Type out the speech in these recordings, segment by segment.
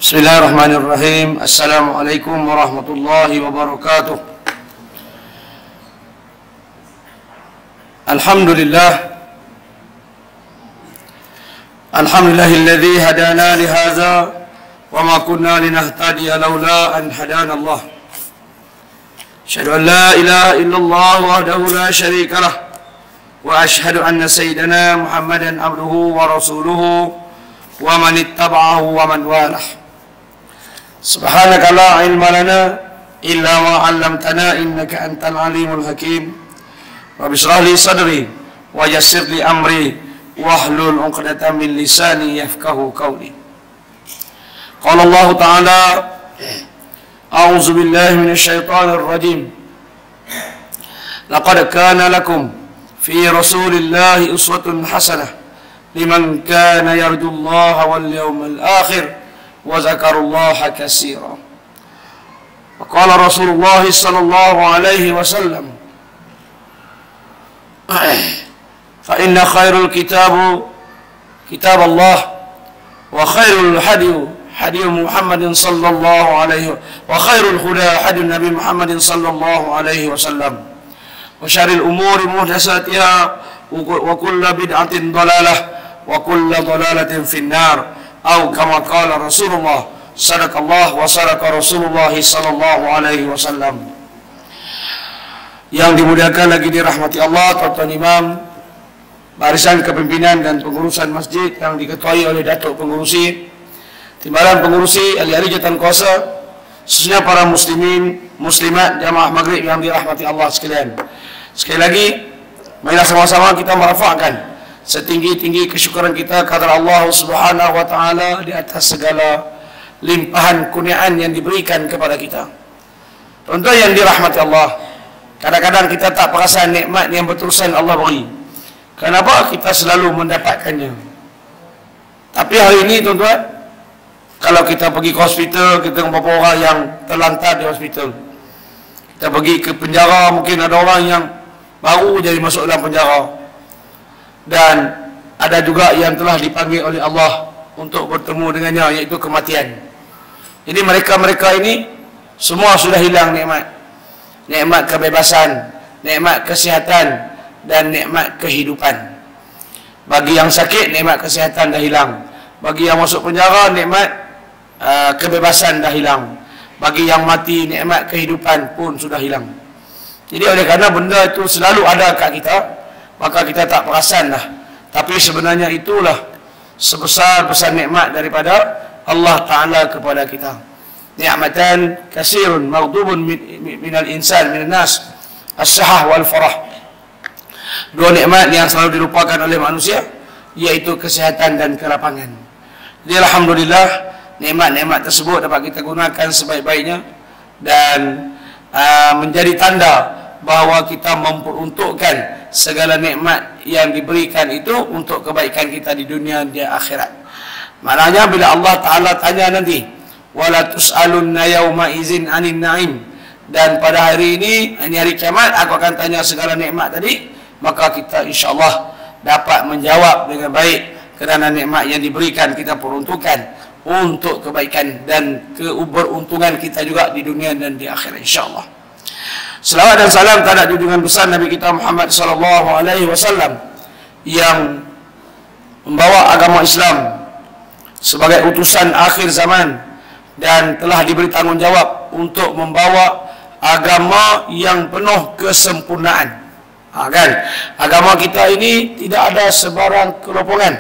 Bismillahirrahmanirrahim. Assalamualaikum warahmatullahi wabarakatuh. Alhamdulillahilladzi hadana lihadza wa ma kunna linahtadiya laula an hadana Allah. Asyhadu an la ilaha illallah wahdahu la syarika lah wa asyhadu anna sayyidana Muhammadan abduhu wa rasuluhu wa man ittaba'ahu wa man walah. Subhanaka la ilma lana illa ma 'allamtana innaka antal alimul hakim. Rabbi shrah li sadri wa yassir li amri wahlul 'uqdatam min lisani yafqahu qawli. Qala Allah Ta'ala, A'udzu billahi minasy syaithanir rajim. Laqad kana lakum fi Rasulillahi uswatun hasanah liman kana yarjullaha wal yawmal akhir wa zakarullaha katsira. Wa qala Rasulullah sallallahu alaihi wasallam, fa inna khairul kitabu kitab Allah wa khairul hadi Muhammadin sallallahu alaihi wa khairul huda hadi Nabi Muhammadin sallallahu alaihi wasallam wa syarril umuri muhdatsatiha wa kullu bid'atin dhalalah wa kullu dhalalatin finnar. Atau kama qala Rasulullah sadaqallah wa sadaqa Rasulullah sallallahu alaihi wasallam. Yang dimuliakan lagi dirahmati Allah, tuan-tuan imam, barisan kepimpinan dan pengurusan masjid yang diketuai oleh Datuk Pengurusi, timbalan pengurusi, ahli-ahli jawatan kuasa, khususnya para muslimin, muslimat, jamaah maghrib yang dirahmati Allah sekalian. Sekali lagi, marilah sama-sama kita merafakkan setinggi-tinggi kesyukuran kita kepada Allah Subhanahu wa taala di atas segala limpahan kurniaan yang diberikan kepada kita. Tuan-tuan yang dirahmati Allah, kadang-kadang kita tak perasan nikmat yang berterusan Allah beri. Kenapa kita selalu mendapatkannya? Tapi hari ini tuan-tuan, kalau kita pergi ke hospital, kita tengok beberapa orang yang terlantar di hospital. Kita pergi ke penjara, mungkin ada orang yang baru jadi masuk dalam penjara. Dan ada juga yang telah dipanggil oleh Allah untuk bertemu dengannya, iaitu kematian. Jadi mereka-mereka ini semua sudah hilang nikmat. Nikmat kebebasan, nikmat kesihatan, dan nikmat kehidupan. Bagi yang sakit, nikmat kesihatan dah hilang. Bagi yang masuk penjara, nikmat kebebasan dah hilang. Bagi yang mati, nikmat kehidupan pun sudah hilang. Jadi oleh kerana benda itu selalu ada kat kita, maka kita tak perasan lah. Tapi sebenarnya itulah sebesar-besar nikmat daripada Allah Ta'ala kepada kita. Ni'matan kasirun maghdubun minal insan minan nas, as-sihah wal farah. Dua nikmat yang selalu dilupakan oleh manusia, yaitu kesihatan dan kelapangan. Jadi alhamdulillah, nikmat-nikmat tersebut dapat kita gunakan sebaik-baiknya dan menjadi tanda bahawa kita memperuntukkan segala nikmat yang diberikan itu untuk kebaikan kita di dunia dan di akhirat. Maknanya bila Allah Ta'ala tanya nanti, wala tus'alunna yawma izin anin na'im, dan pada hari ini hari kiamat aku akan tanya segala nikmat tadi, maka kita insyaAllah dapat menjawab dengan baik, kerana nikmat yang diberikan kita peruntukkan untuk kebaikan dan keberuntungan kita juga di dunia dan di akhirat insyaAllah. Selawat dan salam terhadap junjungan besar Nabi kita Muhammad sallallahu alaihi wasallam yang membawa agama Islam sebagai utusan akhir zaman dan telah diberi tanggungjawab untuk membawa agama yang penuh kesempurnaan. Kan? Agama kita ini tidak ada sebarang kelompokan,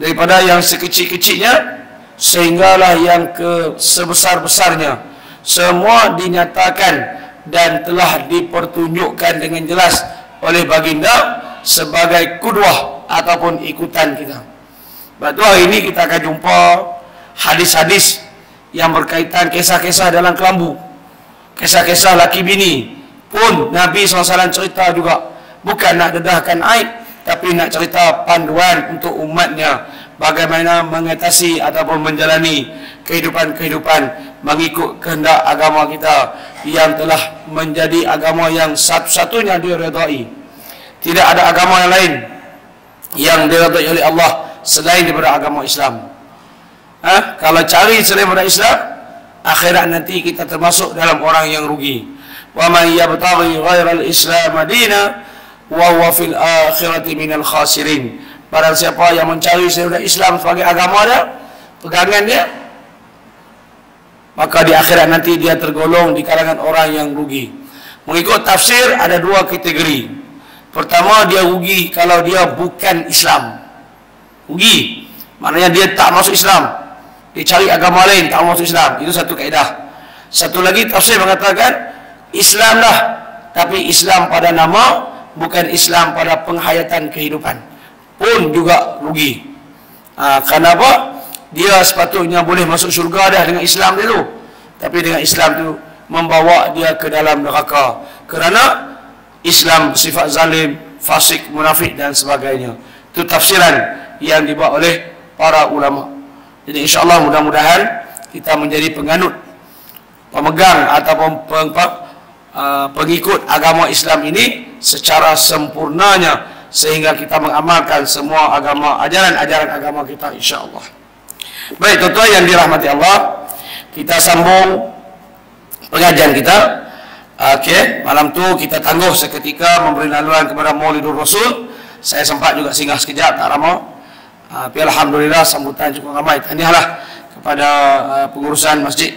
daripada yang sekecil-kecilnya sehinggalah yang sebesar-besarnya, semua dinyatakan dan telah dipertunjukkan dengan jelas oleh baginda sebagai kudwah ataupun ikutan kita. Sebab tu hari ini kita akan jumpa hadis-hadis yang berkaitan kisah-kisah dalam kelambu, kisah-kisah laki bini pun Nabi SAW cerita juga. Bukan nak dedahkan aib, tapi nak cerita panduan untuk umatnya bagaimana mengatasi ataupun menjalani kehidupan-kehidupan mengikut kehendak agama kita yang telah menjadi agama yang satu-satunya diredai. Tidak ada agama yang lain yang diredai oleh Allah selain daripada agama Islam. Kalau cari selain pada Islam, akhirat nanti kita termasuk dalam orang yang rugi. Wa man yabtaghi ghairal Islam madina wa huwa fil akhirati minal khasirin. Barang siapa yang mencari selain Islam sebagai agama dia, pegangan dia, maka di akhirat nanti dia tergolong di kalangan orang yang rugi. Mengikut tafsir ada dua kategori. Pertama, dia rugi kalau dia bukan Islam. Rugi maknanya dia tak masuk Islam, dia cari agama lain, tak masuk Islam. Itu satu kaedah. Satu lagi tafsir mengatakan Islam lah, tapi Islam pada nama, bukan Islam pada penghayatan kehidupan, pun juga rugi. Kenapa? Dia sepatutnya boleh masuk syurga dah dengan Islam dulu, tapi dengan Islam tu membawa dia ke dalam neraka, kerana Islam bersifat zalim, fasik, munafik dan sebagainya. Itu tafsiran yang dibuat oleh para ulama. Jadi insyaAllah mudah-mudahan kita menjadi penganut, pemegang ataupun pengikut agama Islam ini secara sempurnanya, sehingga kita mengamalkan semua agama, ajaran-ajaran agama kita insyaAllah. Baik tuan-tuan yang dirahmati Allah, kita sambung pengajian kita. Okey, malam tu kita tangguh seketika memberi laluan kepada Maulidur Rasul. Saya sempat juga singgah sekejap, tak lama. Tapi alhamdulillah sambutan cukup ramai. Tahniahlah kepada pengurusan masjid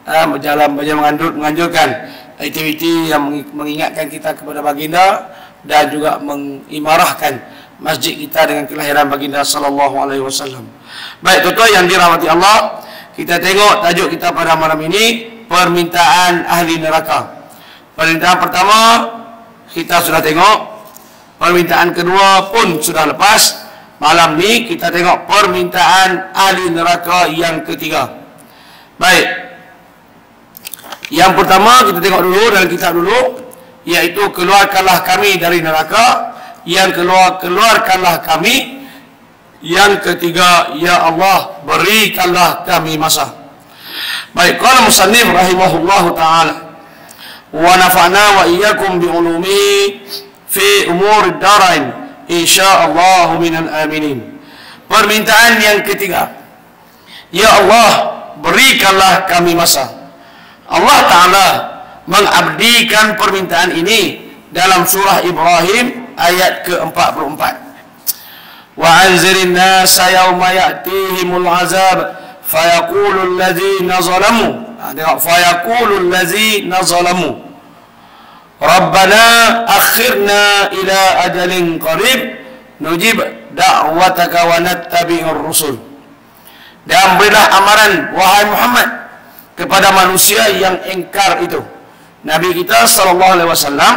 menganjurkan aktiviti yang mengingatkan kita kepada baginda dan juga mengimarahkan masjid kita dengan kelahiran baginda sallallahu alaihi wasallam. Baik tuan-tuan yang dirahmati Allah, kita tengok tajuk kita pada malam ini, permintaan ahli neraka. Permintaan pertama kita sudah tengok, permintaan kedua pun sudah lepas. Malam ni kita tengok permintaan ahli neraka yang ketiga. Baik, yang pertama kita tengok dulu dalam kitab dulu, iaitu keluarkanlah kami dari neraka. Yang keluarkanlah kami. Yang ketiga, ya Allah berikanlah kami masa. Baik, qala musannif rahimahullahu ta'ala, wa nafa'na wa iyyakum bi ulumihi fi umur darain insyaallah minal aminin. Permintaan yang ketiga, ya Allah berikanlah kami masa. Allah Ta'ala mengabdikan permintaan ini dalam surah Ibrahim ayat ke-44. Wa anzirin nasa yawma ya'tihimul azab fayaqulu allazina zalamu Rabbana akhirna ila ajalin qarib nujib da'wataka wa nattabi'ur rusul. Dan berilah amaran wahai Muhammad kepada manusia yang engkar itu. Nabi kita sallallahu alaihi wasallam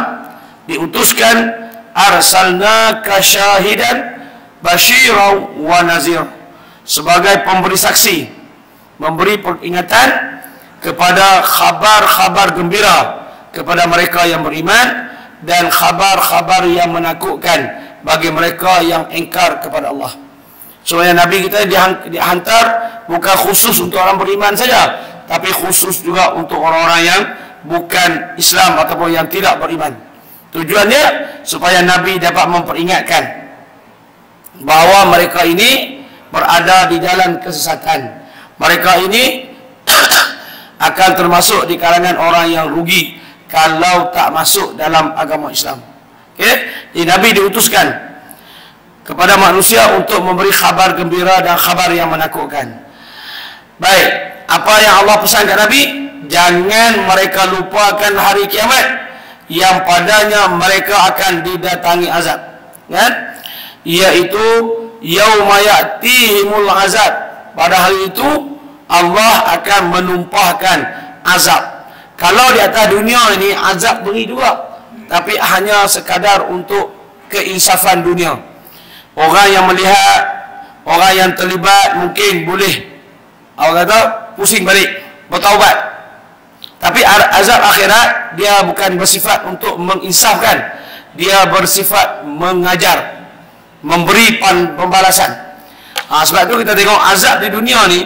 diutuskan, arsalnaka syahidan basyirau wa nazir, sebagai pemberi saksi, memberi peringatan kepada khabar-khabar gembira kepada mereka yang beriman, dan khabar-khabar yang menakutkan bagi mereka yang engkar kepada Allah. Supaya Nabi kita dihantar bukan khusus untuk orang beriman saja, tapi khusus juga untuk orang-orang yang bukan Islam ataupun yang tidak beriman. Tujuannya supaya Nabi dapat memperingatkan bahawa mereka ini berada di jalan kesesatan. Mereka ini akan termasuk di kalangan orang yang rugi kalau tak masuk dalam agama Islam. Okay? Jadi Nabi diutuskan kepada manusia untuk memberi khabar gembira dan khabar yang menakutkan. Baik, apa yang Allah pesan kepada Nabi? Jangan mereka lupakan hari kiamat yang padanya mereka akan didatangi azab, kan? Iaitu yauma ya'tihimul azab. Pada hari itu Allah akan menumpahkan azab. Kalau di atas dunia ini azab beri juga, tapi hanya sekadar untuk keinsafan dunia. Orang yang melihat, orang yang terlibat mungkin boleh, orang kata, pusing balik, bertaubat. Tapi azab akhirat dia bukan bersifat untuk menginsafkan, dia bersifat mengajar, memberi pembalasan. Sebab itu kita tengok azab di dunia ni,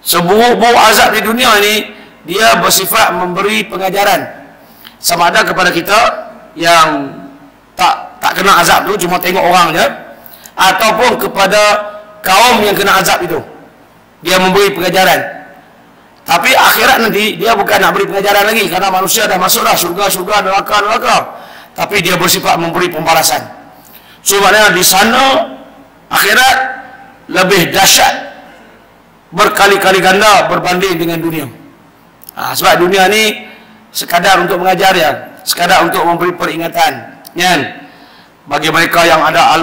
seburuk-buruk azab di dunia ni, dia bersifat memberi pengajaran. Sama ada kepada kita yang tak kena azab tu, cuma tengok orang je, ataupun kepada kaum yang kena azab itu. dia memberi pengajaran. Tapi akhirat nanti dia bukan nak beri pengajaran lagi, karena manusia dah masuklah syurga, neraka. Tapi dia bersifat memberi pembalasan. So maknanya di sana akhirat lebih dahsyat berkali-kali ganda berbanding dengan dunia. Sebab dunia ni sekadar untuk mengajar ya, sekadar untuk memberi peringatan, kan? Bagi mereka yang ada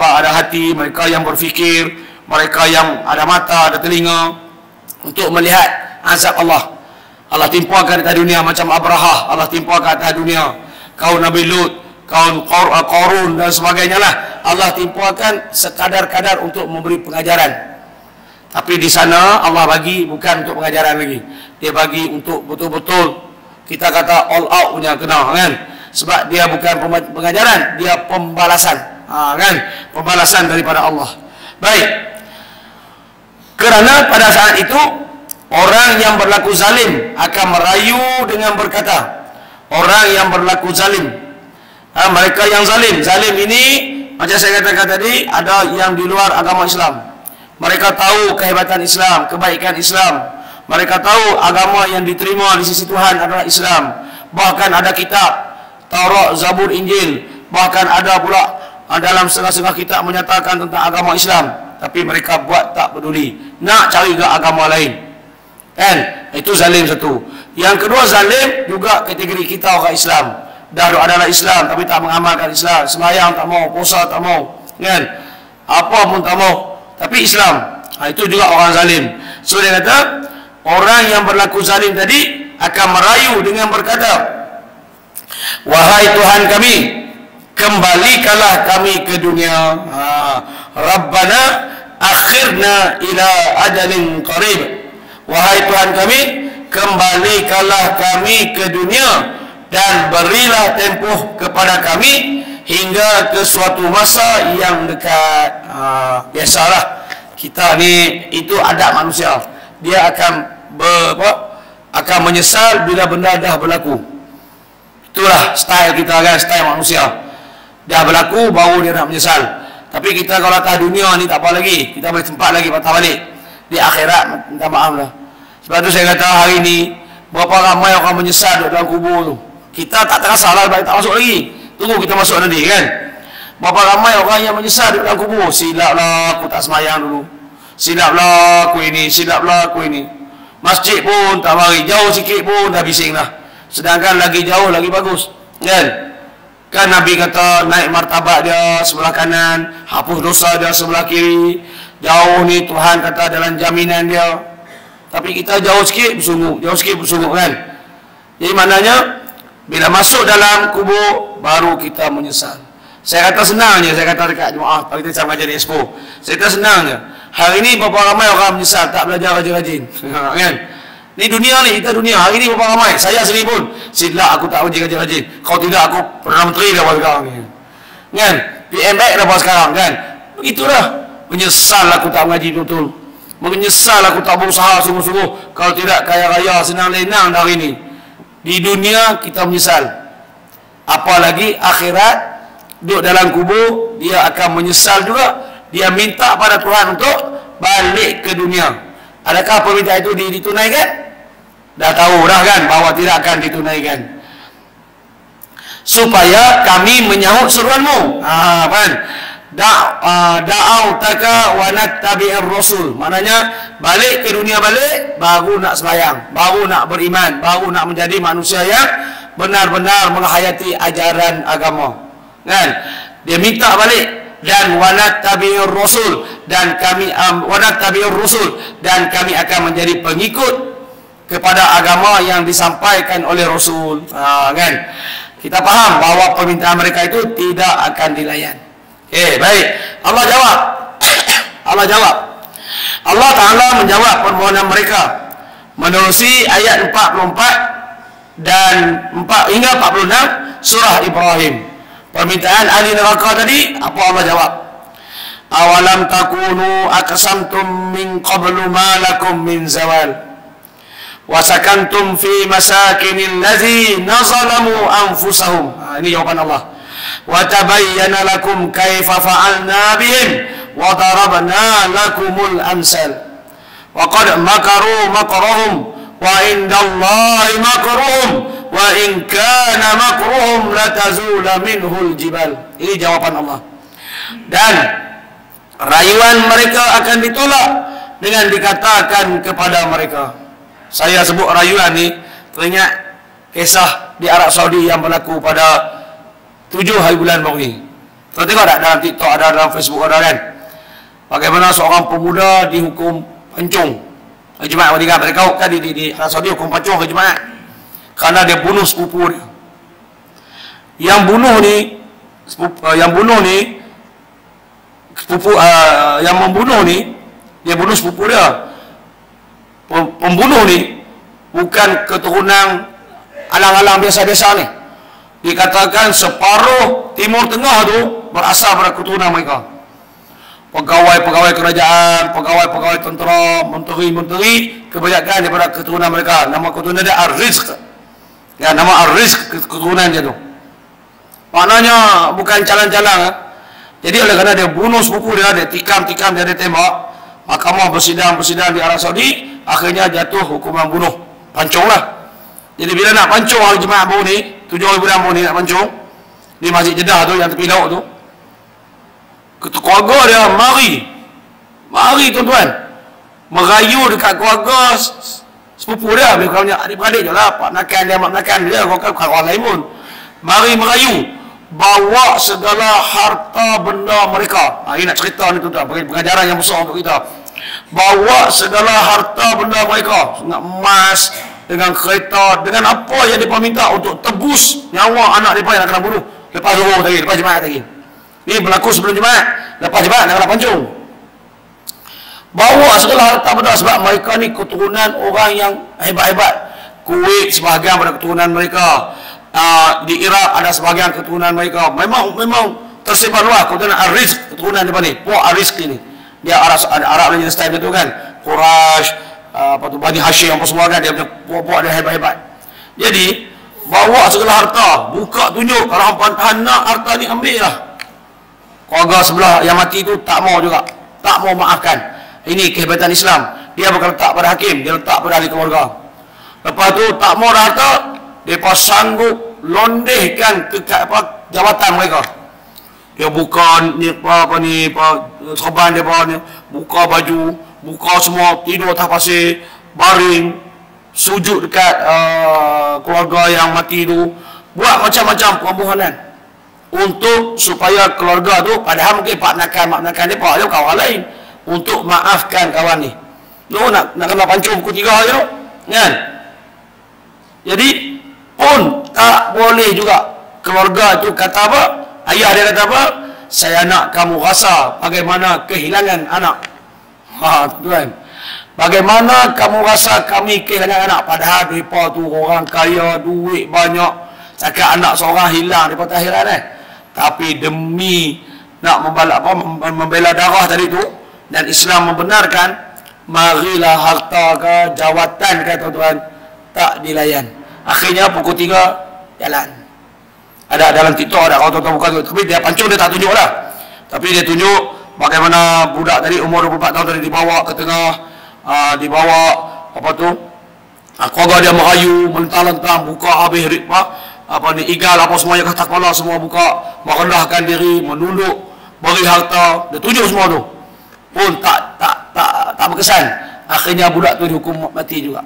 ada hati, mereka yang berfikir, mereka yang ada mata, ada telinga untuk melihat azab Allah. Allah timpakan atas dunia macam Abrahah, Allah timpakan atas dunia kaum Nabi Lut, kaum Qarun dan sebagainya lah. Allah timpakan sekadar-kadar untuk memberi pengajaran. Tapi di sana Allah bagi bukan untuk pengajaran lagi. Dia bagi untuk betul-betul kita kata all out punya kena, kan? Sebab dia bukan pengajaran, dia pembalasan. Kan? Pembalasan daripada Allah. Baik. Kerana pada saat itu orang yang berlaku zalim akan merayu dengan berkata, orang yang berlaku zalim, mereka yang zalim. Zalim ini macam saya katakan tadi, ada yang di luar agama Islam. Mereka tahu kehebatan Islam, kebaikan Islam. Mereka tahu agama yang diterima di sisi Tuhan adalah Islam. Bahkan ada kitab Taurat, Zabur, Injil. Bahkan ada pula dalam setengah-setengah kitab menyatakan tentang agama Islam. Tapi mereka buat tak peduli, nak cari ke agama lain, kan? Itu zalim satu. Yang kedua, zalim juga kategori kita orang Islam. Dah adalah Islam tapi tak mengamalkan Islam. Sembahyang tak mau, puasa tak mau, kan? Apa pun tak mau, tapi Islam. Itu juga orang zalim. So dia kata, orang yang berlaku zalim tadi akan merayu dengan berkata, wahai Tuhan kami, kembalikanlah kami ke dunia. Rabbana akhirna ila ajalin qarib. Wahai Tuhan kami, kembalikanlah kami ke dunia dan berilah tempoh kepada kami hingga ke suatu masa yang dekat. Biasalah kita ni, itu adab manusia. Dia akan menyesal bila benda dah berlaku. Itulah style kita, kan? Style manusia. Dah berlaku baru dia nak menyesal. Tapi kita kalau atas dunia ni tak apa lagi, kita boleh tempat lagi patah balik. Di akhirat minta maaf lah. Sebab tu saya kata hari ni berapa ramai orang menyesal dalam kubur tu. Kita tak terasa lah, tak masuk lagi. Tunggu kita masuk nanti, kan? Berapa ramai orang yang menyesal dalam kubur. Silaplah aku tak semayang dulu, silaplah aku ini, silaplah aku ini. Masjid pun tak mari, jauh sikit pun dah bising lah. Sedangkan lagi jauh lagi bagus, kan? Kan Nabi kata naik martabat dia sebelah kanan, hapus dosa dia sebelah kiri. Jauh ni Tuhan kata dalam jaminan dia. Tapi kita jauh sikit bersungguh, jauh sikit bersungguh, kan? Jadi maknanya bila masuk dalam kubur baru kita menyesal. Saya kata senangnya, saya kata dekat jemaah pagi saya mengajar di Expo. Saya kata senangnya. Hari ini berapa ramai orang menyesal tak belajar rajin-rajin. Kan? Ni dunia ni, kita dunia. Hari ini berapa ramai? Saya sendiri pun silap aku tak rajin-rajin. Kalau tidak aku Perdana Menteri dah buat sekarang ni. Kan? PMX dah buat sekarang, kan? Begitulah. Menyesal aku tak mengaji betul. Menyesal aku tak berusaha sungguh-sungguh. Kalau tidak kaya raya senang lenang dari ini. Di dunia kita menyesal. Apalagi akhirat, duduk dalam kubur, dia akan menyesal juga. Dia minta pada Tuhan untuk balik ke dunia. Adakah permintaan itu ditunaikan? Dah tahu dah, kan, bahawa tidak akan ditunaikan. Supaya kami menyahut seruanmu. Kan? Da'autaka wa nattabi'ir rasul. Maknanya balik ke dunia, balik baru nak sembahyang, baru nak beriman, baru nak menjadi manusia yang benar-benar menghayati ajaran agama. Kan? Dia minta balik. Dan wa nattabi'ir rasul, dan kami dan kami akan menjadi pengikut kepada agama yang disampaikan oleh Rasul. Kan? Kita faham bahawa permintaan mereka itu tidak akan dilayan. Baik. Allah jawab. Allah Ta'ala menjawab permohonan mereka menerusi ayat 44 dan 4 hingga 46 surah Ibrahim. Permintaan ahli neraka tadi, apa Allah jawab? Awalam takunu aqsamtum min qablu ma lakum min zawal wa sakantum fi masakinil ladzina zalamu anfusahum. Ini jawaban Allah. Wa tabayyana lakum kaifa fa'alna bihim wa darabna lakumul amsal wa qad makaru makrahum wa indallahi makruhum wa in kana makruhum latazula minhul jibal. Ini jawaban Allah. Dan rayuan mereka akan ditolak dengan dikatakan kepada mereka. Saya sebut rayuan ni teringat kisah di Arab Saudi yang berlaku pada 7 hari bulan baru ni. Kau tengok tak dalam TikTok ada, dalam Facebook ada kan? Bagaimana seorang pemuda dihukum pancung hari Jumaat. Mereka kan di Arab Saudi hukum pancung hari Jumaat kerana dia bunuh sepupu dia. Yang bunuh ni yang membunuh ni, dia bunuh sepupu dia. Pembunuh ni bukan keturunan alang-alang biasa-biasa ni. Dikatakan separuh Timur Tengah tu berasal dari keturunan mereka. Pegawai-pegawai kerajaan, pegawai-pegawai tentera, menteri-menteri, kebanyakan daripada keturunan mereka. Nama keturunan dia Ar-Rizq. Ya, nama Ar-Rizq keturunan dia tu. Maknanya bukan calang-calang. Jadi oleh kerana dia bunuh sepupu dia, dia tikam, dia tembak, mahkamah bersidang di Arab Saudi, akhirnya jatuh hukuman bunuh, pancung lah. Jadi bila nak pancung hari Jumaat baru ni, 7 hari bulan baru ni nak pancung di Masjid Jeddah tu yang tepi laut tu, keluarga dia mari tuan-tuan, merayu dekat keluarga sepupu dia. Mereka punya adik-beradik je lah, pak nakan dia, mak nakan dia, orang lain pun mari merayu, bawa segala harta benda mereka. Ini nak cerita ni tuan-tuan, pengajaran yang besar untuk kita. Bawa segala harta benda mereka, dengan emas, dengan kereta, dengan apa yang mereka minta untuk tebus nyawa anak mereka yang nak kena bunuh lepas zuhur tadi, lepas Jumaat tadi. Ini berlaku sebelum Jumaat, lepas Jumaat nak kena pancung. Bawa segala harta benda sebab mereka ni keturunan orang yang hebat-hebat. Kuwait sebahagian pada keturunan mereka, di Iraq ada sebahagian keturunan mereka. Memang tersebar luas keturunan Ar-Rizq, keturunan depan ni, puak Ar-Rizq ni. Dia Arab punya style tu kan, Quraisy, Bani Hashim apa semua kan, dia punya puak-puak dia hebat-hebat. Jadi bawa segala harta, buka tunjuk, kalau hangpa tahan nak harta ni ambil lah. Keluarga sebelah yang mati tu tak mau juga, tak mau maafkan. Ini kehebatan Islam. Dia bukan letak pada hakim, dia letak pada ahli keluarga. Lepas tu tak mau dah harta, mereka sanggup londehkan ke jawatan mereka. Dia buka serban dia ni, buka baju, buka semua, tidur atas pasir, baring, sujud dekat keluarga yang mati tu, buat macam-macam permohonan untuk supaya keluarga tu, padahal mungkin mak nakan dia kawan lain, untuk maafkan kawan ni. Nak kena pancung pukul 3 je tu, kan? Jadi pun tak boleh juga keluarga tu kata apa? Ayah dia kata apa? Saya nak kamu rasa bagaimana kehilangan anak. Tuan. Bagaimana kamu rasa kami kehilangan anak, padahal mereka tu orang kaya, duit banyak. Cakap anak seorang hilang daripada akhirat Tapi demi nak membela darah tadi tu, dan Islam membenarkan, marilah harta ke jawatan ke tuan-tuan tak dilayan. Akhirnya pukul 3 jalan. Ada dalam TikTok ada, kalau tuan-tuan buka tu, tapi dia pancung, dia tak tunjuk lah. Tapi dia tunjuk bagaimana budak tadi umur 24 tahun tadi dibawa ke tengah, dibawa apa tu, keluarga dia merayu, melentang-lentang, buka habis igal apa semuanya, kata kepala semua buka, merendahkan diri, menunduk, beri harta, dia tunjuk semua tu. Pun tak berkesan. Akhirnya budak tu dihukum mati juga.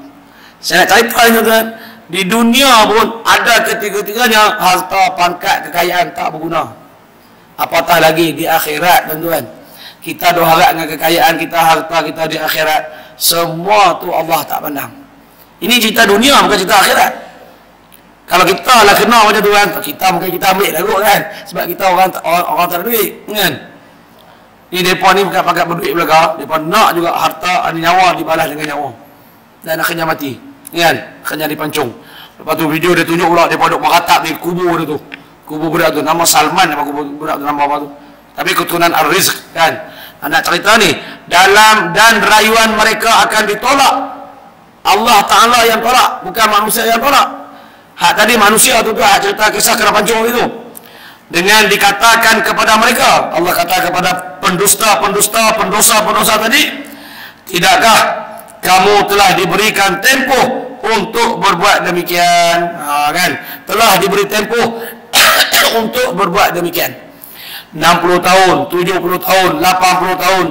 Saya nak cerita ni tuan, di dunia pun ada ketiga-tiganya harta, pangkat, kekayaan tak berguna. Apatah lagi di akhirat tuan-tuan. Kita doa dengan kekayaan kita, harta kita di akhirat, semua tu Allah tak pandang. Ini cerita dunia, bukan cerita akhirat. Kalau kita lah kena macam tu kan, kita mungkin kita ambil lah kot kan, sebab kita orang tak ada duit kan. Ni mereka ni bukan pakai berduit belaka, mereka nak juga harta, ada nyawa dibalas dengan nyawa, dan akhirnya mati kan, akhirnya dipancung. Lepas tu video dia tunjuk pula, mereka duduk meratap di kubur dia tu, kubur budak tu, nama Salman, nama kubur budak tu, nama apa tu, tapi keturunan Ar-Rizq kan. Nak cerita ni, dan rayuan mereka akan ditolak. Allah Ta'ala yang tolak, bukan manusia yang tolak. Hak tadi manusia tu hak cerita kisah kena pancung itu, dengan dikatakan kepada mereka, Allah kata kepada pendusta tadi, tidakkah kamu telah diberikan tempoh untuk berbuat demikian. Kan? Telah diberi tempoh untuk berbuat demikian. 60 tahun, 70 tahun, 80 tahun,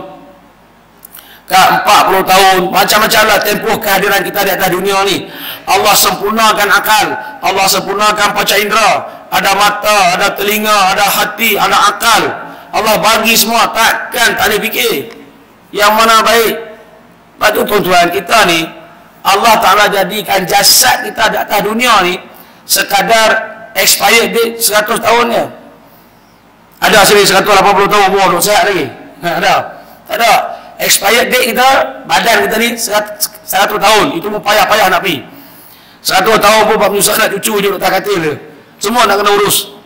40 tahun, macam-macam lah tempoh kehadiran kita di atas dunia ni. Allah sempurnakan akal, Allah sempurnakan panca indera, ada mata, ada telinga, ada hati, ada akal. Allah bagi semua, takkan tak boleh fikir yang mana baik. Lepas tu tuan-tuan, kita ni Allah Ta'ala jadikan jasad kita di atas dunia ni sekadar expired date 100 tahun je. Ada sini 180 tahun umur duk sihat lagi? Ada? Tak ada. Expired date kita, badan kita ni 100 tahun. Itu pun payah-payah nak pergi. 100 tahun pun menyusah nak cucu je duk tak katil dia. Semua nak kena urus.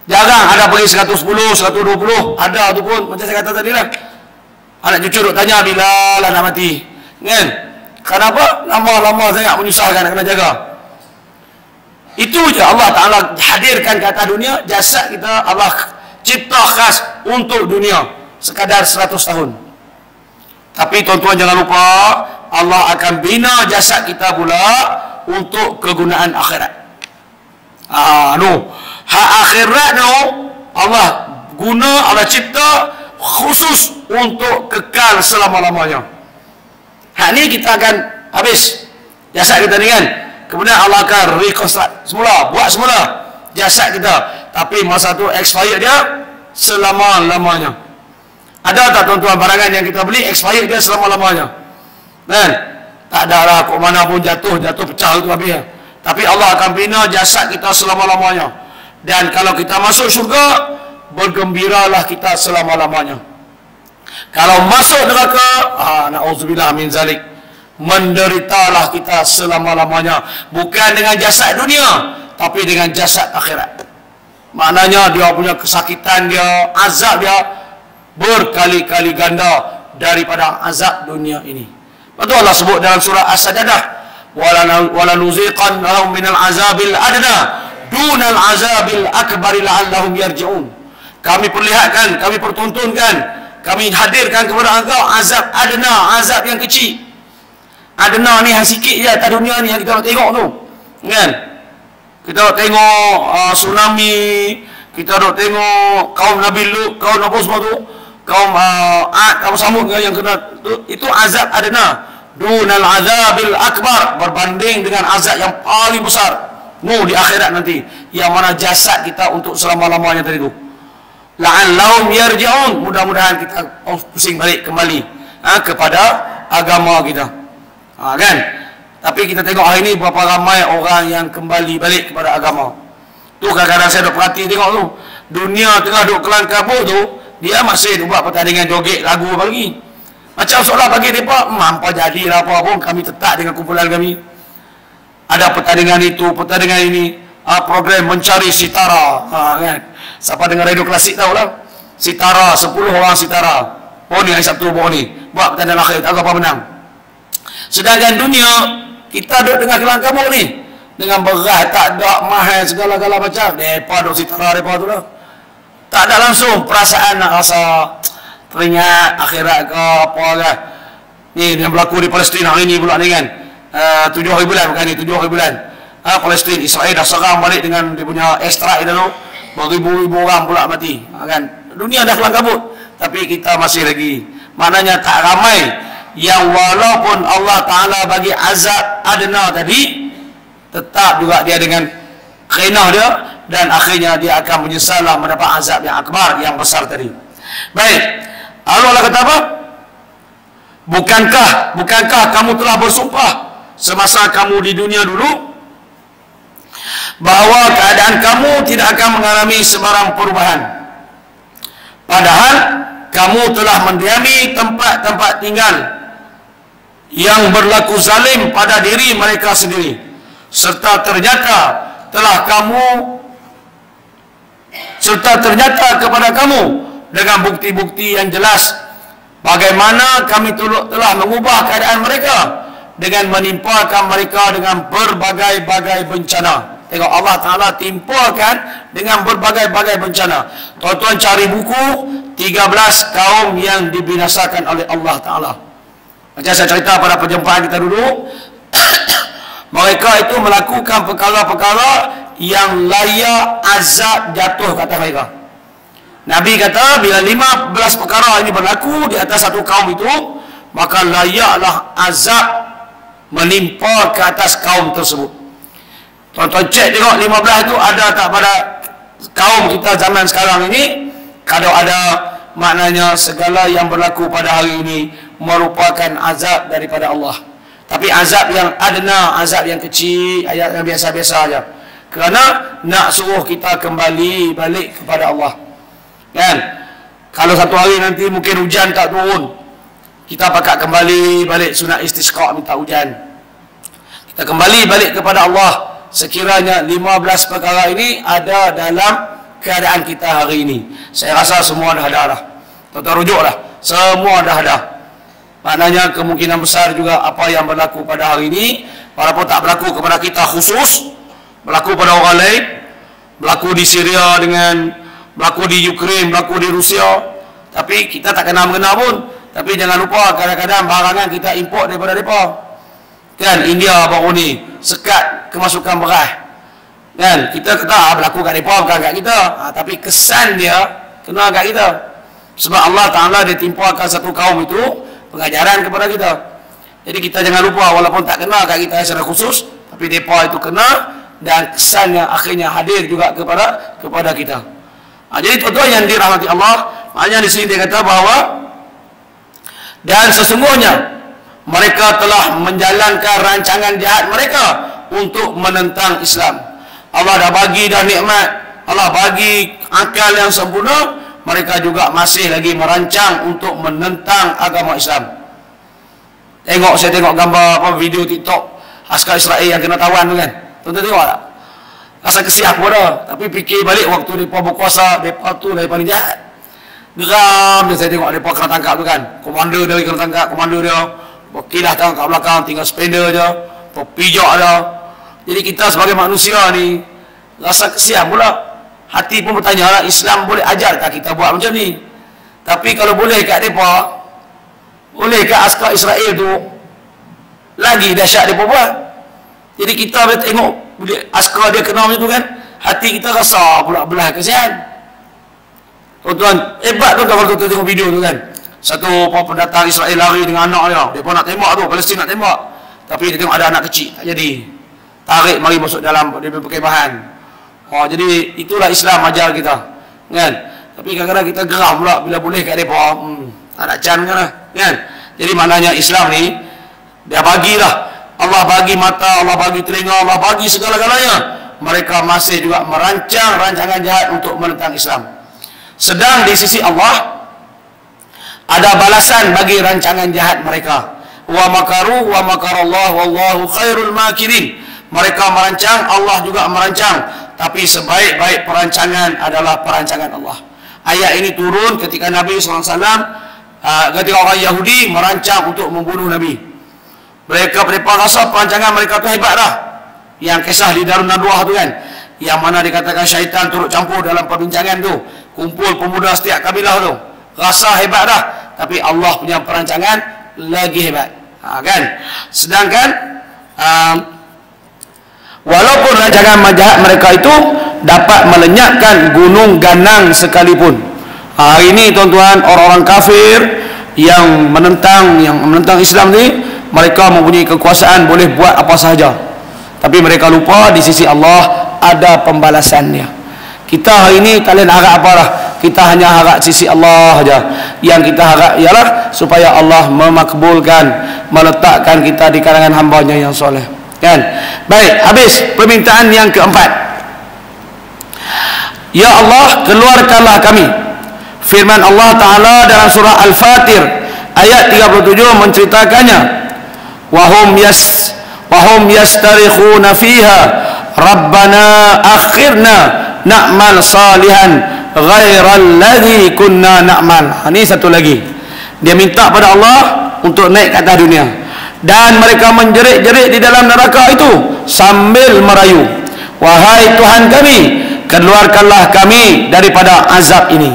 Jarang ada pergi 110, 120. Ada tu pun macam saya kata tadi lah. Anak cucu duk tanya bila lah nak mati. Kan? Kenapa? Lama-lama sangat menyusahkan, nak kena jaga. Itu je Allah Ta'ala hadirkan ke atas dunia. Jasad kita Allah cipta khas untuk dunia sekadar 100 tahun. Tapi tuan-tuan jangan lupa, Allah akan bina jasad kita pula untuk kegunaan akhirat. Hak akhirat Allah guna, Allah cipta khusus untuk kekal selama-lamanya. Hak ni kita akan habis jasad kita ni kan. Kemudian Allah akan reconstruct semula, buat semula jasad kita. Tapi masa tu expired dia selama-lamanya. Ada tak tuan-tuan barangan yang kita beli expired dia selama-lamanya? Kan? Tak ada lah, kok mana pun jatuh pecah itu habis. Tapi Allah akan bina jasad kita selama-lamanya. Dan kalau kita masuk syurga, bergembiralah kita selama-lamanya. Kalau masuk neraka, na'udzubillah min zalik, menderitalah kita selama-lamanya. Bukan dengan jasad dunia, tapi dengan jasad akhirat. Maknanya dia punya kesakitan dia, azab dia berkali-kali ganda daripada azab dunia ini. Betul Allah sebut dalam surah As-Sajdah, wala nuziqannahum minal azabil adna dunal azabil akbari la'allahum yarji'un. Kami perlihatkan, kami pertontonkan, kami hadirkan kepada engkau azab adna, azab yang kecil. Adna ni yang sikit je atas dunia ni yang kita nak tengok tu. Kan? Kita nak tengok tsunami, kita nak tengok kaum Nabi Lut, kaum apa semua tu, kaum Ad, kaum Samud yang kena tu, itu azab adna. Dunal azabil akbar, berbanding dengan azab yang paling besar di akhirat nanti, yang mana jasad kita untuk selama-lamanya tadi tu. La'allahum yarji'un, mudah-mudahan kita pusing balik kembali kepada agama kita. Kan? Tapi kita tengok hari ni berapa ramai orang yang kembali balik kepada agama. Tu kadang-kadang saya duk perhati tengok tu, dunia tengah duk kelang kabut tu, dia masih buat pertandingan joget lagu pagi. Macam seolah bagi mereka, apa jadilah apa pun, kami tetap dengan kumpulan kami. Ada pertandingan itu, pertandingan ini, program mencari sitara. Kan? Siapa dengar radio klasik tahulah. Sitara, 10 orang sitara. Oh ni hari Sabtu, ni buat pertandingan akhir, tak apa menang. Sedangkan dunia, kita duduk dengan kelang kabut ni, dengan berat, tak ada mahal, segala-gala macam. Mereka duduk sitara mereka tu lah. Tak ada langsung perasaan nak rasa teringat akhirat ke apa kan. Ni yang berlaku di Palestin hari ni pula ni kan. 7 hari bulan bukan ni, 7 hari bulan. Palestin, Israel dah serang balik dengan dia punya airstrike itu. Beribu-ribu orang pula mati. Kan? Dunia dah kelang kabut, tapi kita masih lagi. Maknanya tak ramai yang walaupun Allah Ta'ala bagi azab adna tadi, tetap juga dia dengan khinah dia, dan akhirnya dia akan menyesalah mendapat azab yang akbar, yang besar tadi. Baik, Allah kata apa? Bukankah kamu telah bersumpah semasa kamu di dunia dulu bahawa keadaan kamu tidak akan mengalami sebarang perubahan, padahal kamu telah mendiami tempat-tempat tinggal yang berlaku zalim pada diri mereka sendiri, serta ternyata kepada kamu dengan bukti-bukti yang jelas bagaimana kami telah mengubah keadaan mereka dengan menimpakan mereka dengan berbagai-bagai bencana. Tengok, Allah Ta'ala timpakan dengan berbagai-bagai bencana. Tuan-tuan cari buku 13 kaum yang dibinasakan oleh Allah Ta'ala. Macam saya cerita pada perjumpaan kita dulu, mereka itu melakukan perkara-perkara yang layak azab jatuh ke atas mereka. Nabi kata bila 15 perkara ini berlaku di atas satu kaum itu, maka layaklah azab menimpa ke atas kaum tersebut. Tuan-tuan cek tengok 15 itu ada tak pada kaum kita zaman sekarang ini? Kalau ada, maknanya segala yang berlaku pada hari ini merupakan azab daripada Allah. Tapi azab yang adna, azab yang kecil, ayat yang biasa-biasa saja. Kerana nak suruh kita kembali balik kepada Allah. Kan? Kalau satu hari nanti mungkin hujan tak turun, kita pakat kembali balik sunat istisqa, minta hujan. Kita kembali balik kepada Allah. Sekiranya 15 perkara ini ada dalam keadaan kita hari ini. Saya rasa semua dah ada dah. Tuan-tuan rujuklah. Semua dah ada. Maknanya kemungkinan besar juga apa yang berlaku pada hari ini, walaupun tak berlaku kepada kita khusus, berlaku pada orang lain, berlaku di Syria dengan berlaku di Ukraine, berlaku di Rusia, tapi kita tak kenal mengenal pun. Tapi jangan lupa kadang-kadang barangan kita import daripada mereka. Kan India baru ni sekat kemasukan beras. Kan kita kata berlaku kat mereka bukan kat kita, tapi kesan dia kena kat kita. Sebab Allah Ta'ala dia timpakan satu kaum itu pengajaran kepada kita. Jadi kita jangan lupa walaupun tak kena kat kita secara khusus, tapi mereka itu kena dan kesannya akhirnya hadir juga kepada kita. Jadi tuan-tuan yang dirahmati Allah, maknanya di sini dia kata bahawa dan sesungguhnya mereka telah menjalankan rancangan jahat mereka untuk menentang Islam. Allah dah bagi dah nikmat, Allah bagi akal yang sempurna, mereka juga masih lagi merancang untuk menentang agama Islam. Saya tengok gambar video TikTok askar Israel yang kena tawan tu kan. Tuan-tuan tengok tak? Rasa kesiap pun dah. Tapi fikir balik waktu mereka berkuasa, mereka tu dari paling jahat. Geram dia saya tengok mereka kena tangkap tu kan. Komander dia kena tangkap, komander dia berkilah tangan kat belakang, tinggal spender je, berpijak dah. Jadi kita sebagai manusia ni rasa kesian pula. Hati pun bertanya lah, Islam boleh ajarkah kita buat macam ni? Tapi kalau boleh kat mereka, boleh kat askar Israel tu, lagi dahsyat mereka buat. Jadi kita boleh tengok bila askar dia kena macam tu kan, hati kita rasa pula belah kesian. Tuan-tuan, hebat tu kalau tuan tengok video tu kan. Satu pendatang Israel lari dengan anak dia. Dia pun nak tembak tu, Palestin nak tembak. Tapi dia tengok ada anak kecil, tak jadi. Tarik mari masuk dalam dia pakai bahan. Jadi itulah Islam ajar kita. Kan? Tapi kadang-kadang kita geram pula bila boleh kat depa. Tak nak can kan? Jadi maknanya Islam ni dia bagilah. Allah bagi mata, Allah bagi telinga, Allah bagi segala-galanya. Mereka masih juga merancang rancangan jahat untuk menentang Islam. Sedang di sisi Allah ada balasan bagi rancangan jahat mereka. Wa makaru wa makarallah wallahu khairul makirin. Mereka merancang, Allah juga merancang, tapi sebaik-baik perancangan adalah perancangan Allah. Ayat ini turun ketika Nabi SAW, ketika orang Yahudi merancang untuk membunuh Nabi. Mereka rasa perancangan mereka tu hebat dah. Yang kisah di Darun Nadwah tu kan, yang mana dikatakan syaitan turut campur dalam perbincangan tu, kumpul pemuda setiap kabilah tu, rasa hebat dah. Tapi Allah punya perancangan lagi hebat. Kan? Sedangkan walaupun rancangan jahat mereka itu dapat melenyapkan gunung ganang sekalipun. Hari ini tuan-tuan, orang-orang kafir yang menentang Islam ni, mereka mempunyai kekuasaan boleh buat apa sahaja. Tapi mereka lupa di sisi Allah ada pembalasannya. Kita hari ini tak boleh harap apalah. Kita hanya harap sisi Allah saja. Yang kita harap ialah supaya Allah memakbulkan, meletakkan kita di kalangan hamba-Nya yang soleh. Kan? Baik, habis permintaan yang keempat. Ya Allah, keluarkanlah kami. Firman Allah Ta'ala dalam surah Al-Fatir ayat 37 menceritakannya. Wahum yastarikhuna fiha Rabbana akhirna na'mal salihan ghairal ladzi kunna na'mal. Ini satu lagi. Dia minta pada Allah untuk naik ke atas dunia. Dan mereka menjerit-jerit di dalam neraka itu sambil merayu, wahai Tuhan kami, keluarkanlah kami daripada azab ini.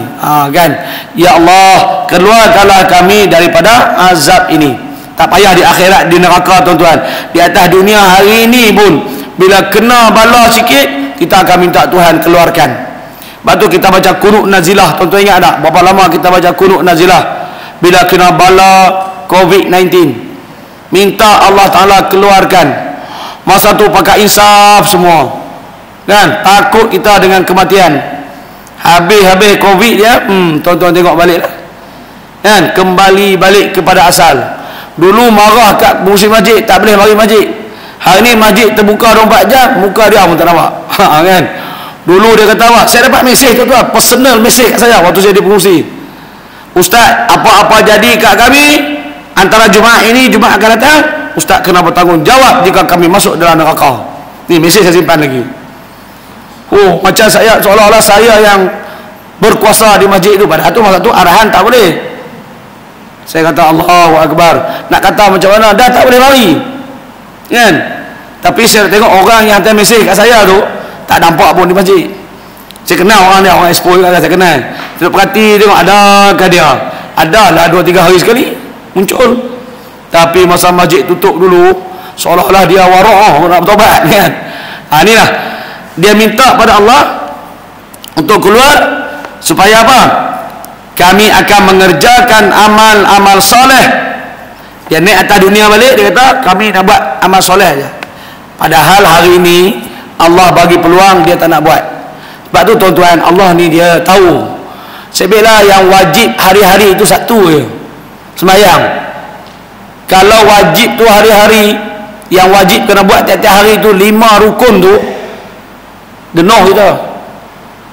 Kan? Ya Allah, keluarkanlah kami daripada azab ini. Tak payah di akhirat, di neraka tuan-tuan. Di atas dunia hari ini pun, bila kena bala sikit, kita akan minta Tuhan keluarkan. Sebab tu kita baca kunut nazilah. Tuan-tuan ingat tak? Berapa lama kita baca kunut nazilah? Bila kena bala COVID-19, minta Allah Ta'ala keluarkan. Masa tu pakai insaf semua, kan? Takut kita dengan kematian. Habis COVID dia, tuan-tuan tengok balik lah, kan? Kembali balik kepada asal. Dulu marah kat pengurusi masjid, tak boleh mari masjid. Hari ni masjid terbuka 24 jam, muka dia pun tak nampak. Kan? Dulu dia kata, "Wah, saya dapat mesej tuan-tuan, personal mesej kat saya waktu saya di pengurusi. Ustaz, apa-apa jadi kat kami antara Jumaat ini, Jumaat akan datang, Ustaz kena bertanggungjawab jika kami masuk dalam neraka." Ni mesej saya simpan lagi. Oh, macam saya, seolah-olah saya yang berkuasa di masjid itu. Padahal tu masa tu arahan tak boleh. Saya kata Allahu Akbar. Nak kata macam mana, dah tak boleh lari, kan? Tapi saya tengok orang yang hantar mesej kat saya tu tak nampak pun di masjid. Saya kenal orang dia, orang expo juga saya kenal. Saya perhati tengok adakah dia. Adalah 2-3 hari sekali muncul. Tapi masa masjid tutup dulu, seolah-olah dia wara'ah nak bertobat, kan? Inilah dia minta pada Allah untuk keluar supaya apa? Kami akan mengerjakan amal-amal soleh. Dia naik atas dunia balik, dia kata kami nak buat amal soleh je. Padahal hari ini Allah bagi peluang, dia tak nak buat. Sebab tu tuan-tuan, Allah ni dia tahu. Sebelah yang wajib hari-hari itu satu je, sembahyang. Kalau wajib tu hari-hari, yang wajib kena buat tiap-tiap hari tu 5 rukun tu, jenuh kita.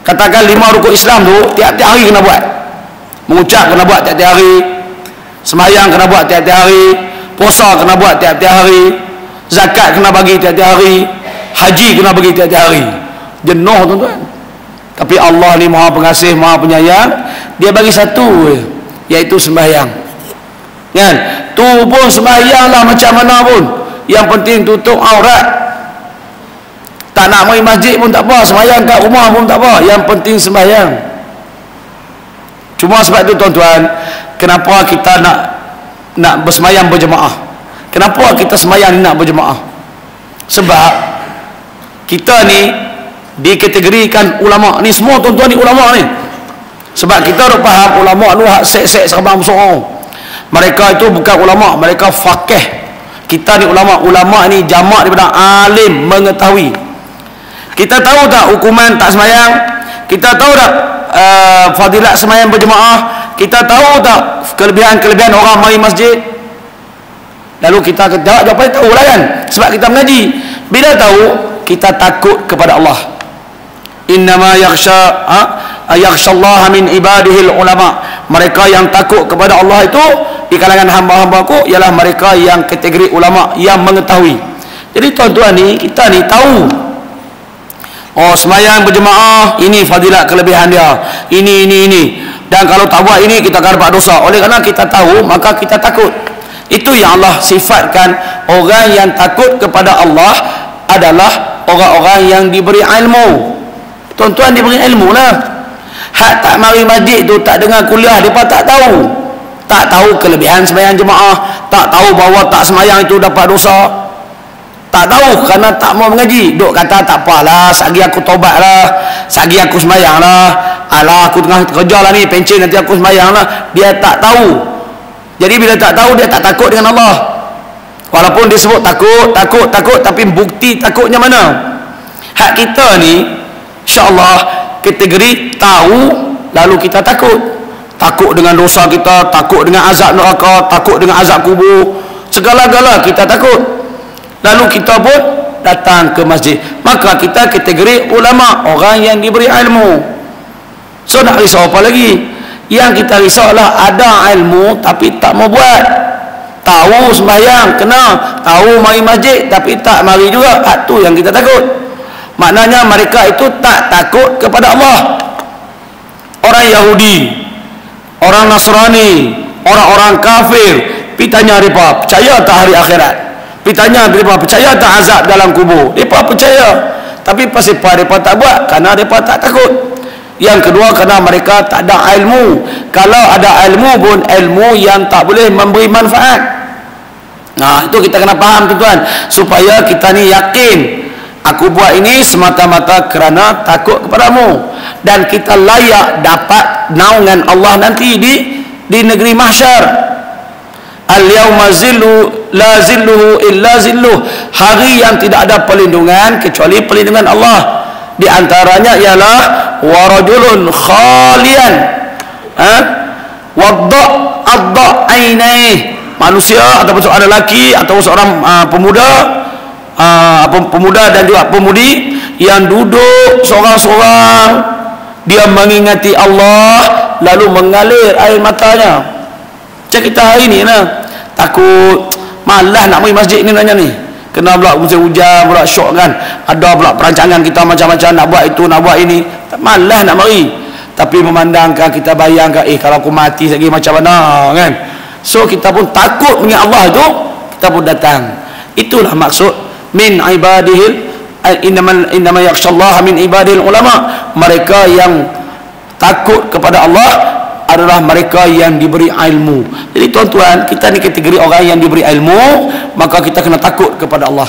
Katakan 5 rukun Islam tu tiap-tiap hari kena buat. Mengucap kena buat tiap-tiap hari, sembahyang kena buat tiap-tiap hari, puasa kena buat tiap-tiap hari, zakat kena bagi tiap-tiap hari, haji kena bagi tiap-tiap hari. Jenuh tuan-tuan. Tapi Allah ni Maha Pengasih, Maha Penyayang, dia bagi satu je, iaitu sembahyang. Kan? Tu pun sembahyanglah macam mana pun, yang penting tutup aurat. Tak nak mari masjid pun tak apa, sembahyang kat rumah pun tak apa, yang penting sembahyang. Cuma sebab itu tuan-tuan, kenapa kita nak bersemayam berjemaah? Kenapa kita semayang ni nak berjemaah? Sebab kita ni dikategorikan ulama ni, semua tuan-tuan ni ulama ni. Sebab kita dah faham ulama ni hak sek-sek serabang besar. Mereka itu bukan ulama, mereka faqih. Kita ni ulama. Ulama ni jamak daripada alim, mengetahui. Kita tahu tak hukuman tak semayang? Kita tahu tak fadilat semayang berjemaah? Kita tahu tak kelebihan-kelebihan orang mari masjid? Lalu kita jawab jawapan tahu lah, kan? Sebab kita mengaji. Bila tahu, kita takut kepada Allah. Innama yakhshallaha min ibadihil ulama. Mereka yang takut kepada Allah itu di kalangan hamba-hambaku ialah mereka yang kategori ulama, yang mengetahui. Jadi tuan-tuan ni, kita ni tahu, oh semayang berjemaah ini fadilat kelebihan dia, ini, dan kalau tak buat ini kita akan dapat dosa. Oleh kerana kita tahu, maka kita takut. Itu yang Allah sifatkan. Orang yang takut kepada Allah adalah orang-orang yang diberi ilmu. Tuan-tuan diberi ilmu lah. Hak tak mari masjid tu, tak dengar kuliah, mereka tak tahu. Tak tahu kelebihan semayang jemaah, tak tahu bahawa tak semayang itu dapat dosa. Tak tahu kerana tak mau mengaji. Duk kata tak apalah, sagi aku tobat lah, sagi aku semayang lah, alah aku tengah kerja lah ni, pencen nanti aku semayang lah. Dia tak tahu. Jadi bila tak tahu, dia tak takut dengan Allah. Walaupun dia sebut takut, tapi bukti takutnya mana? Hak kita ni insya-Allah kategori tahu, lalu kita takut. Takut dengan dosa kita, takut dengan azab neraka, takut dengan azab kubur, segala-gala kita takut. Lalu kita pun datang ke masjid. Maka kita kategori ulama, orang yang diberi ilmu. So nak risau apa lagi? Yang kita risaulah ada ilmu tapi tak mau buat. Tahu sembahyang kena, tahu mari masjid tapi tak mari juga. Itu yang kita takut. Maknanya mereka itu tak takut kepada Allah. Orang Yahudi, orang Nasrani, orang-orang kafir, pitanya mereka percaya tak hari akhirat? Pitanya mereka percaya tak azab dalam kubur? Mereka percaya. Tapi pasal apa mereka tak buat? Kerana mereka tak takut. Yang kedua, kerana mereka tak ada ilmu. Kalau ada ilmu pun, ilmu yang tak boleh memberi manfaat. Nah, itu kita kena faham tuan-tuan, supaya kita ni yakin aku buat ini semata-mata kerana takut kepadamu, dan kita layak dapat naungan Allah nanti di negeri mahsyar. Al-yawma zillu la zilluhu illa zilluh, hari yang tidak ada perlindungan kecuali perlindungan Allah. Di antaranya ialah warajulun khalian wadda ainai, manusia ataupun seorang lelaki atau seorang pemuda dan juga pemudi yang duduk seorang-seorang, dia mengingati Allah lalu mengalir air matanya. Macam kita hari ni lah, takut malas nak pergi masjid ni nanya ni, kena pula musim hujan pula, syok kan, ada pula perancangan kita macam-macam, nak buat itu nak buat ini, malas nak mari. Tapi memandangkan, kita bayangkan, kalau aku mati lagi macam mana kan. So kita pun takut dengan Allah tu, kita pun datang. Itulah maksud min ibadihil innama yakhshallaha min ibadihil ulama. Mereka yang takut kepada Allah adalah mereka yang diberi ilmu. Jadi tuan-tuan, kita ni kategori orang yang diberi ilmu, maka kita kena takut kepada Allah.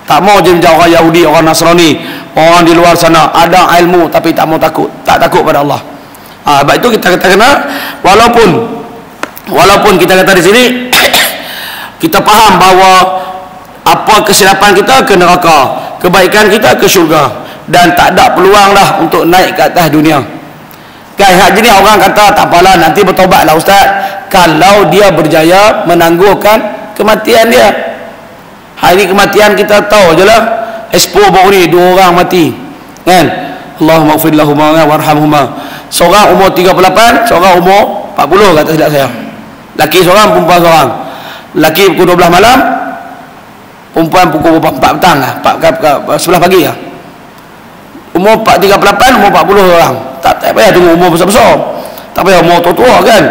Tak mau je menjauh orang Yahudi, orang Nasrani, orang di luar sana ada ilmu tapi tak mau takut, tak takut pada Allah. Sebab itu kita kena, walaupun kita kata di sini kita faham bahawa apa kesilapan kita ke neraka, kebaikan kita ke syurga, dan tak ada peluang dah untuk naik ke atas dunia. Kan hak jenis orang kata tak apalah, nanti bertobatlah ustaz kalau dia berjaya menangguhkan kematian dia. Hari ni kematian kita tahu je lah, Expo baru ni 2 orang mati kan. Allahumma ighfir lahumma warhamhuma. Seorang umur 38, seorang umur 40 kata silap saya. Laki seorang, perempuan seorang. Laki pukul 12 malam, perempuan pukul 4 petang lah, 11 pagi lah. Umur 38, umur 40 orang. Tak payah tunggu umur besar-besar, tak payah umur tua-tua kan.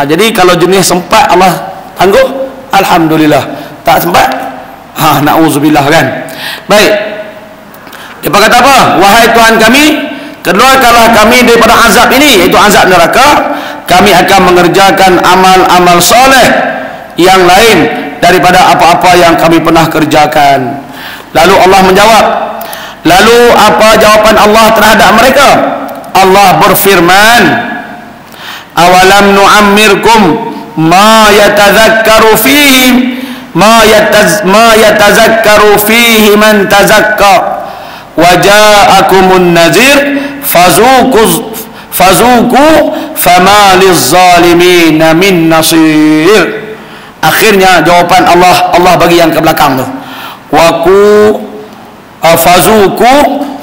Jadi kalau jenis sempat Allah tangguh, alhamdulillah. Tak sempat, na'udzubillah kan. Baik, dia kata apa? Wahai Tuhan kami, keluarkanlah kami daripada azab ini, iaitu azab neraka. Kami akan mengerjakan amal-amal soleh yang lain daripada apa-apa yang kami pernah kerjakan. Lalu Allah menjawab, lalu apa jawapan Allah terhadap mereka? Allah berfirman, awalam nu'ammirkum ma yatazakkaru fihi man tazakka wa ja'akumun nazir fazuku fama lizzalimin min nasir. Akhirnya jawapan Allah bagi yang ke belakang tu, fazuku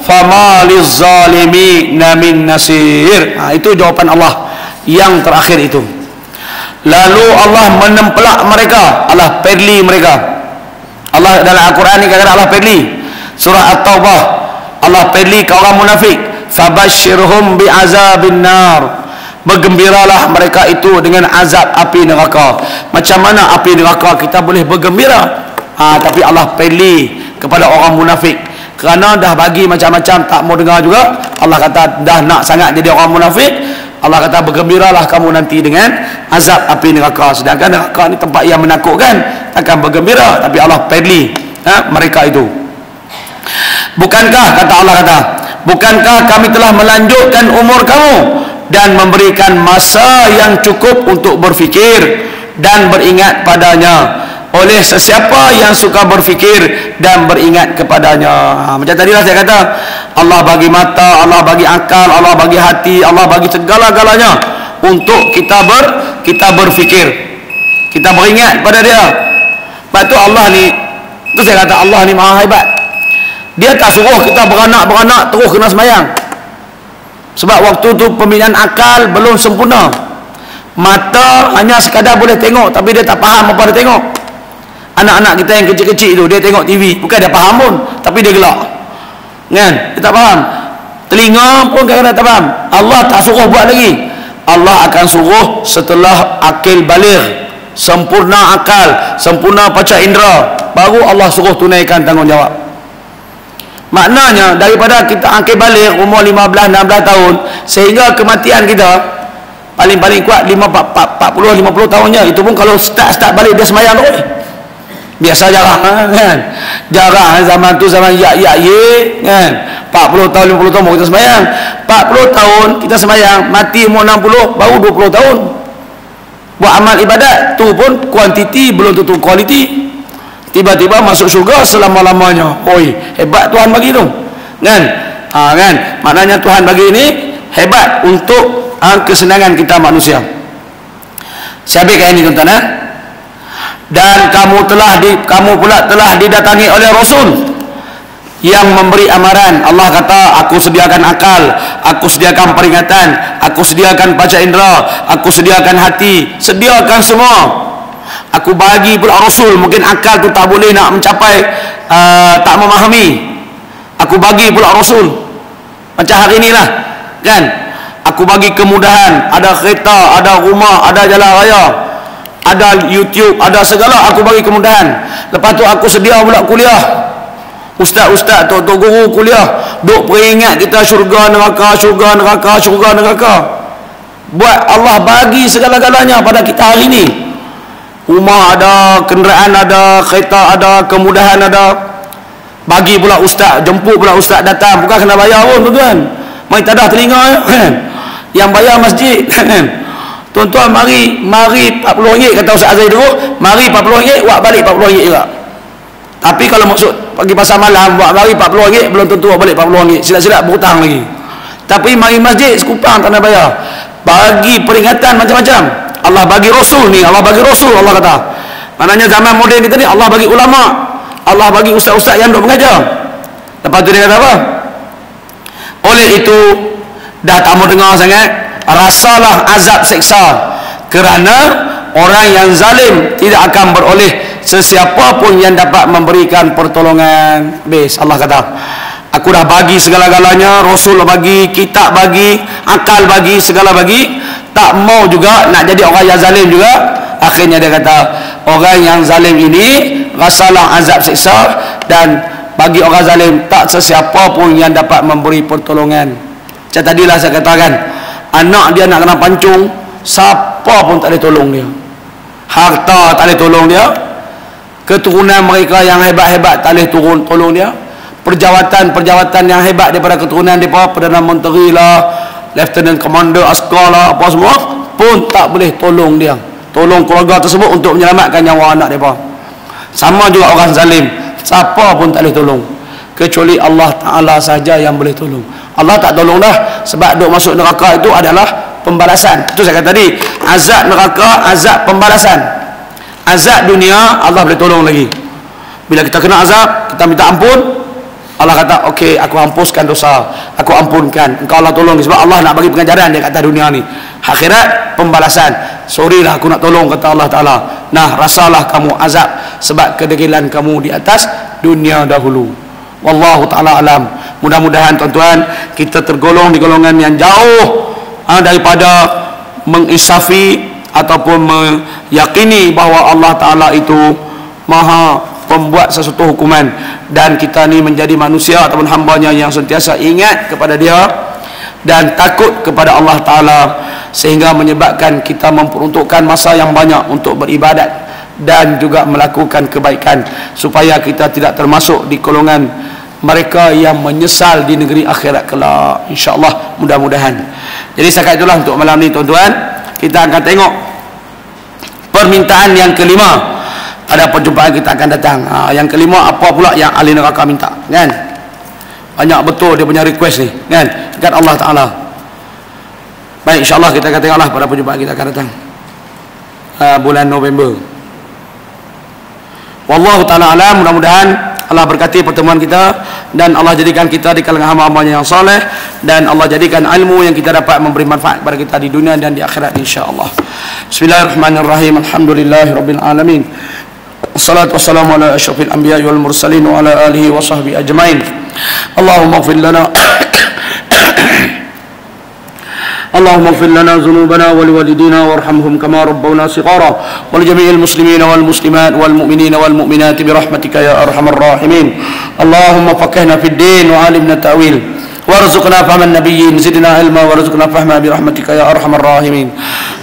fama lizzalimin min nasir. Itu jawapan Allah yang terakhir itu. Lalu Allah menempelak mereka, Allah pedli mereka. Allah dalam Al-Quran ni kata Allah pedli. Surah At-Taubah, Allah pedli ke orang munafik, fabashshirhum bi'azabin nar. Bergembiralah mereka itu dengan azab api neraka. Macam mana api neraka kita boleh bergembira? Tapi Allah pedli kepada orang munafik, kerana dah bagi macam-macam tak mau dengar juga. Allah kata dah nak sangat jadi orang munafik, Allah kata bergembiralah kamu nanti dengan azab api neraka. Sedangkan neraka ni tempat yang menakutkan, takkan bergembira. Tapi Allah pedli mereka itu. Bukankah, kata Allah kata, bukankah kami telah melanjutkan umur kamu dan memberikan masa yang cukup untuk berfikir dan beringat padanya oleh sesiapa yang suka berfikir dan beringat kepadanya. Macam tadilah saya kata, Allah bagi mata, Allah bagi akal, Allah bagi hati, Allah bagi segala-galanya untuk kita berfikir, kita beringat pada dia. Sebab tu Allah ni, tu saya kata Allah ni maha hebat. Dia tak suruh kita beranak terus kena sembahyang. Sebab waktu tu pembinaan akal belum sempurna. Mata hanya sekadar boleh tengok, tapi dia tak faham apa dia tengok. Anak-anak kita yang kecil-kecil tu, dia tengok TV, bukan dia faham pun, tapi dia gelak kan, dia tak faham. Telinga pun kadang-kadang tak faham. Allah tak suruh buat lagi. Allah akan suruh setelah akil baligh, sempurna akal, sempurna panca indera, baru Allah suruh tunaikan tanggungjawab. Maknanya daripada kita akil baligh umur 15-16 tahun sehingga kematian kita paling kuat 40-50 tahunnya, itu pun kalau start balik dia semayang tu. Biasa jarang kan. Jarang zaman tu zaman ye kan. 40 tahun 50 tahun baru kita sembahyang. 40 tahun kita sembahyang, mati umur 60 baru 20 tahun. Buat amal ibadat tu pun kuantiti belum tentu kualiti. Tiba-tiba masuk syurga selama-lamanya. Oi, hebat Tuhan bagi tu. Kan? Kan? Maknanya Tuhan bagi ini hebat untuk kesenangan kita manusia. Siapa kain ini tuan-tuan? Dan kamu pula telah didatangi oleh Rasul yang memberi amaran. Allah kata, aku sediakan akal, aku sediakan peringatan, aku sediakan panca indera, aku sediakan hati, sediakan semua. Aku bagi pula Rasul. Mungkin akal tu tak boleh nak mencapai, tak memahami. Aku bagi pula Rasul. Macam hari inilah kan, aku bagi kemudahan. Ada kereta, ada rumah, ada jalan raya, ada YouTube, ada segala, aku bagi kemudahan. Lepas tu aku sedia pula kuliah. Ustaz-ustaz, tok-tok guru kuliah, duk peringat kita syurga neraka, syurga neraka, syurga neraka. Buat Allah bagi segala-galanya pada kita hari ini. Rumah ada, kenderaan ada, kereta ada, kemudahan ada. Bagi pula ustaz, jemput pula ustaz datang, bukan kena bayar pun tuan-tuan. Mai tadah telinga kan. Yang bayar masjid kan. Tuan-tuan, mari RM40 kata Ustaz Azhar dulu, mari RM40, buat balik RM40 juga. Tapi kalau maksud pergi pasar malam, buat mari RM40, belum tentu buat balik RM40, silap-silap berhutang lagi. Tapi mari masjid sekupang tak nak bayar. Bagi peringatan macam-macam. Allah bagi Rasul ni, Allah bagi Rasul, Allah kata. Maknanya zaman moden kita ni, Allah bagi ulama, Allah bagi ustaz-ustaz yang duk mengajar. Lepas tu dia kata apa? Oleh itu, dah tak mau dengar sangat, rasalah azab seksa, kerana orang yang zalim tidak akan beroleh sesiapa pun yang dapat memberikan pertolongan. Habis Allah kata, aku dah bagi segala-galanya, Rasul bagi, kitab bagi, akal bagi, segala bagi. Tak mau juga nak jadi orang yang zalim juga. Akhirnya dia kata, orang yang zalim ini rasalah azab seksa, dan bagi orang zalim tak sesiapa pun yang dapat memberi pertolongan. Macam tadilah saya katakan, anak dia nak kena pancung, siapa pun tak boleh tolong dia. Harta tak boleh tolong dia. Keturunan mereka yang hebat-hebat tak boleh tolong dia. Perjawatan yang hebat daripada keturunan mereka, Perdana Menteri lah, Lieutenant Commander, askar lah, apa semua, pun tak boleh tolong dia. Tolong keluarga tersebut untuk menyelamatkan nyawa anak mereka. Sama juga orang zalim, siapa pun tak boleh tolong, kecuali Allah Ta'ala saja yang boleh tolong. Allah tak tolong dah, sebab duk masuk neraka itu adalah pembalasan. Itu saya kata tadi, azab neraka, azab pembalasan. Azab dunia Allah boleh tolong lagi. Bila kita kena azab, kita minta ampun, Allah kata, okey, aku hapuskan dosa, aku ampunkan, engkau Allah tolong. Sebab Allah nak bagi pengajaran dia kata dunia ni. Akhirat pembalasan. Sorry lah aku nak tolong, kata Allah Ta'ala. Nah, rasalah kamu azab sebab kedegilan kamu di atas dunia dahulu. Wallahu ta'ala alam. Mudah-mudahan tuan-tuan, kita tergolong di golongan yang jauh daripada menginsafi ataupun meyakini bahawa Allah Ta'ala itu maha pembuat sesuatu hukuman, dan kita ni menjadi manusia ataupun hambanya yang sentiasa ingat kepada dia dan takut kepada Allah Ta'ala, sehingga menyebabkan kita memperuntukkan masa yang banyak untuk beribadat dan juga melakukan kebaikan, supaya kita tidak termasuk di golongan mereka yang menyesal di negeri akhirat kelak, insya-Allah, mudah-mudahan. Jadi setakat itulah untuk malam ni tuan-tuan. Kita akan tengok permintaan yang kelima pada perjumpaan kita akan datang. Yang kelima, apa pula yang ahli neraka minta, kan? Banyak betul dia punya request ni, kan, dekat Allah Ta'ala. Baik, insya-Allah kita akan tengoklah pada perjumpaan kita akan datang bulan November. Wallahu ta'ala alam. Mudah-mudahan Allah berkati pertemuan kita, dan Allah jadikan kita di kalangan hamba-hambanya yang soleh, dan Allah jadikan ilmu yang kita dapat memberi manfaat kepada kita di dunia dan di akhirat, insya-Allah. Bismillahirrahmanirrahim. Alhamdulillahirabbil alamin. Wassalatu wassalamu ala asyrafil anbiya'i wal mursalin wa ala alihi wa sahbihi ajmain. Allahumma ighfir lana اللهم اغفر لنا ذنوبنا ولوالدينا وارحمهم كما ربونا صغارا ولجميع المسلمين والمسلمات والمؤمنين والمؤمنات برحمتك يا ارحم الراحمين. اللهم فقهنا في الدين وعلمنا التأويل وارزقنا فهم النبيين، زدنا علما وارزقنا فهما برحمتك يا ارحم الراحمين.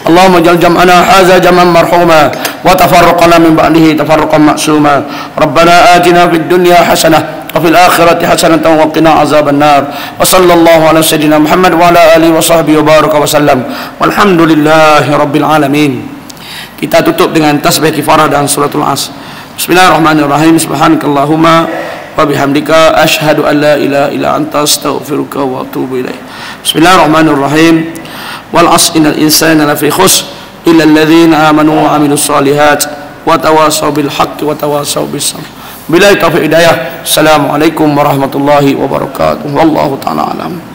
اللهم اجعل جمعنا هذا جمعا مرحوما وتفرقنا من بعده تفرقا معصوما ربنا آتنا في الدنيا حسنة وفي الآخرة حسنة وقنا عذاب النار وصلى الله على سيدنا محمد وعلى آله وصحبه وبارك وسلم والحمد لله رب العالمين. Kita tutup dengan tasbih kifarah dan suratul As. Bismillahirrahmanirrahim. Subhanakallahumma wa bihamdika asyhadu an la ilaha illa anta astaghfiruka wa atubu ilaik. Bismillahirrahmanirrahim. Wal 'asri innal insana lafi khusr illa alladhina amanu wa 'amilus solihat wa tawasaw bil haqqi wa tawasaw bis sabr. Billahi taufiq hidayah. Assalamualaikum warahmatullahi wabarakatuh. Wallahu ta'ala alam.